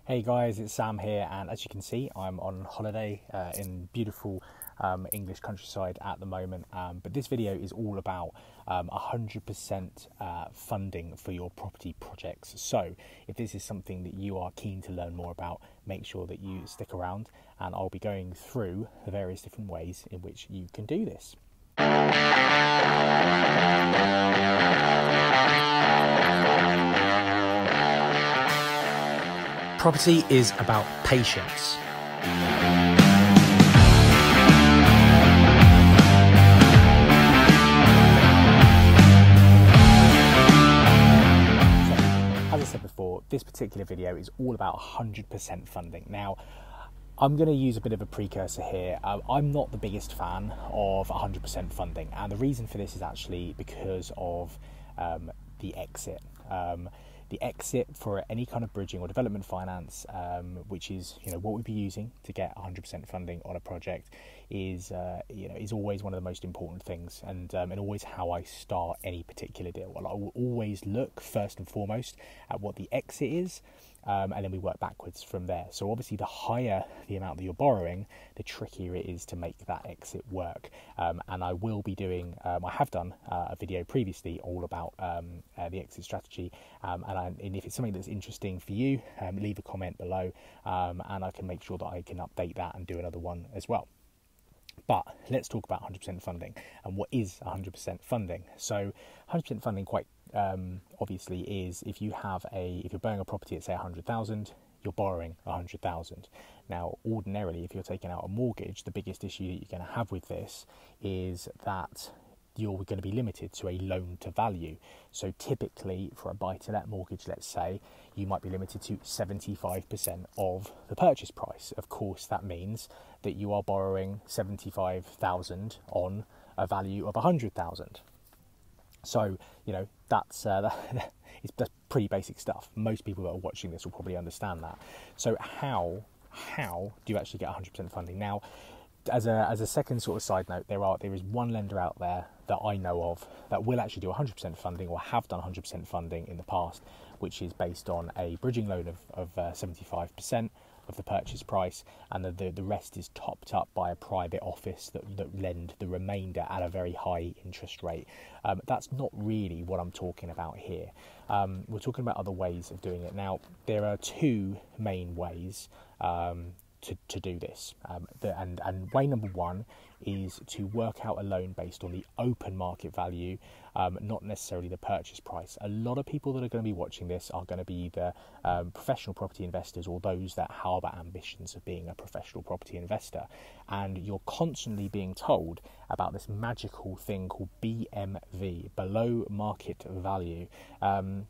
Hey guys, it's Sam here, and as you can see, I'm on holiday in beautiful English countryside at the moment. But this video is all about 100% funding for your property projects. So if this is something that you are keen to learn more about, make sure that you stick around, and I'll be going through the various different ways in which you can do this. Property is about patience. As I said before, this particular video is all about 100% funding. Now, I'm going to use a bit of a precursor here. I'm not the biggest fan of 100% funding, and the reason for this is actually because of the exit. The exit for any kind of bridging or development finance, which is what we'd be using to get 100% funding on a project, is always one of the most important things, and always how I start any particular deal. Well, I will always look first and foremost at what the exit is, and then we work backwards from there. So obviously, the higher the amount that you're borrowing, the trickier it is to make that exit work. And I will be doing, I have done a video previously all about the exit strategy. And if it's something that's interesting for you, leave a comment below, and I can make sure that I can update that and do another one as well. But let's talk about 100% funding and what is 100% funding. So 100% funding quite obviously is if you're buying a property at say 100,000, you're borrowing 100,000. Now, ordinarily, if you're taking out a mortgage, the biggest issue that you're going to have with this is that you're going to be limited to a loan to value. So typically for a buy-to-let mortgage, let's say, you might be limited to 75% of the purchase price. Of course, that means that you are borrowing 75,000 on a value of 100,000. So, that's pretty basic stuff. Most people that are watching this will probably understand that. So how do you actually get 100% funding? Now, as a second sort of side note, there is one lender out there that I know of that will actually do 100% funding, or have done 100% funding in the past, which is based on a bridging loan of 75% of the purchase price, and the rest is topped up by a private office that lend the remainder at a very high interest rate. That's not really what I'm talking about here. We're talking about other ways of doing it. Now, there are two main ways to do this, and way number one is to work out a loan based on the open market value, not necessarily the purchase price. A lot of people that are going to be watching this are going to be either professional property investors or those that harbour ambitions of being a professional property investor, and you're constantly being told about this magical thing called BMV, below market value. Now,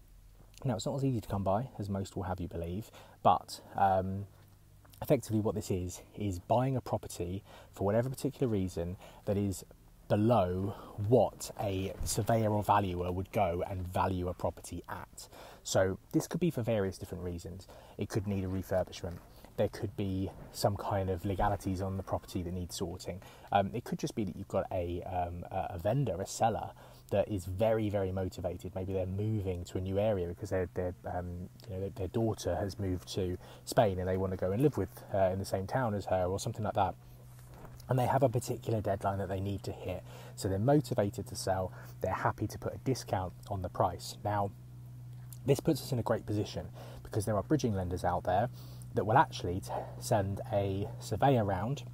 it's not as easy to come by as most will have you believe, but effectively what this is buying a property for whatever particular reason that is below what a surveyor or valuer would go and value a property at. So this could be for various different reasons. It could need a refurbishment. There could be some kind of legalities on the property that need sorting. It could just be that you've got a vendor, a seller, that is very, very motivated. Maybe they're moving to a new area because their daughter has moved to Spain and they want to go and live with in the same town as her, or something like that. And they have a particular deadline that they need to hit. So they're motivated to sell. They're happy to put a discount on the price. Now, this puts us in a great position because there are bridging lenders out there that will actually send a surveyor around,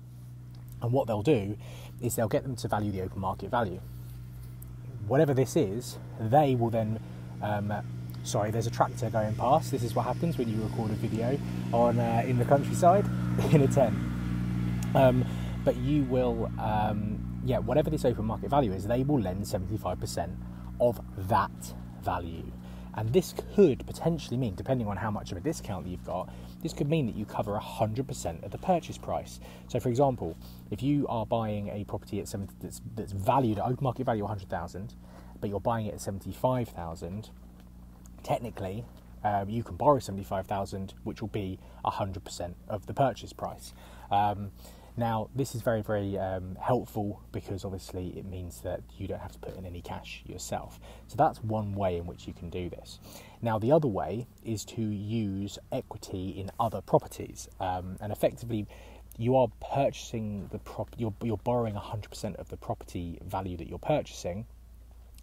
and what they'll do is they'll get them to value the open market value. Whatever this is, they will then, sorry, there's a tractor going past. This is what happens when you record a video on in the countryside in a tent. But you will, whatever this open market value is, they will lend 75% of that value. And this could potentially mean, depending on how much of a discount you've got, this could mean that you cover 100% of the purchase price. So, for example, if you are buying a property at that's valued at open market value 100,000, but you're buying it at 75,000, technically you can borrow 75,000, which will be 100% of the purchase price. Now, this is very, very helpful because obviously it means that you don't have to put in any cash yourself. So that's one way in which you can do this. Now, the other way is to use equity in other properties, and effectively you are purchasing the you're borrowing 100% of the property value that you're purchasing,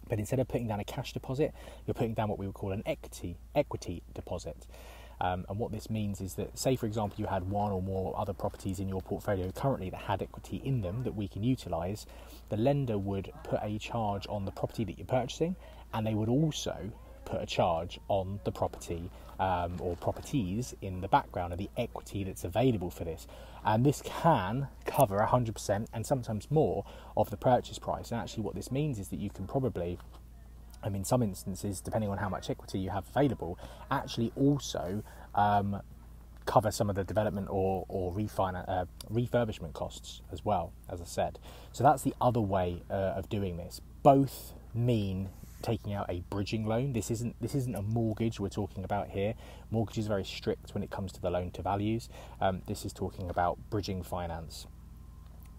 but instead of putting down a cash deposit, you're putting down what we would call an equity deposit. And what this means is that, say for example, you had one or more other properties in your portfolio currently that had equity in them that we can utilise, the lender would put a charge on the property that you're purchasing, and they would also put a charge on the property or properties in the background of the equity that's available for this. And this can cover 100% and sometimes more of the purchase price. And actually what this means is that you can probably, in some instances, depending on how much equity you have available, actually also cover some of the development or refurbishment costs as well, as I said. So that's the other way of doing this. Both mean taking out a bridging loan. This isn't a mortgage we're talking about here. Mortgage is very strict when it comes to the loan to values. This is talking about bridging finance.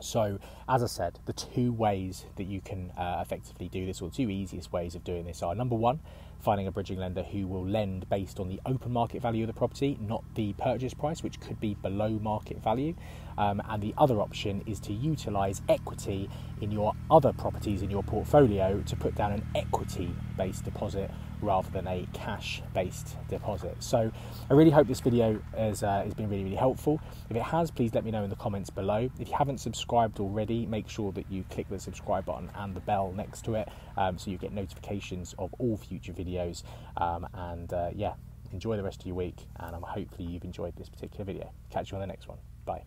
So, as I said, the two ways that you can effectively do this, or the two easiest ways of doing this, are number one, finding a bridging lender who will lend based on the open market value of the property, not the purchase price, which could be below market value. And the other option is to utilise equity in your other properties in your portfolio to put down an equity-based deposit rather than a cash-based deposit. So I really hope this video has been really, really helpful. If it has, please let me know in the comments below. If you haven't subscribed already, make sure that you click the subscribe button and the bell next to it so you get notifications of all future videos. Yeah, enjoy the rest of your week, and hopefully you've enjoyed this particular video. Catch you on the next one. Bye.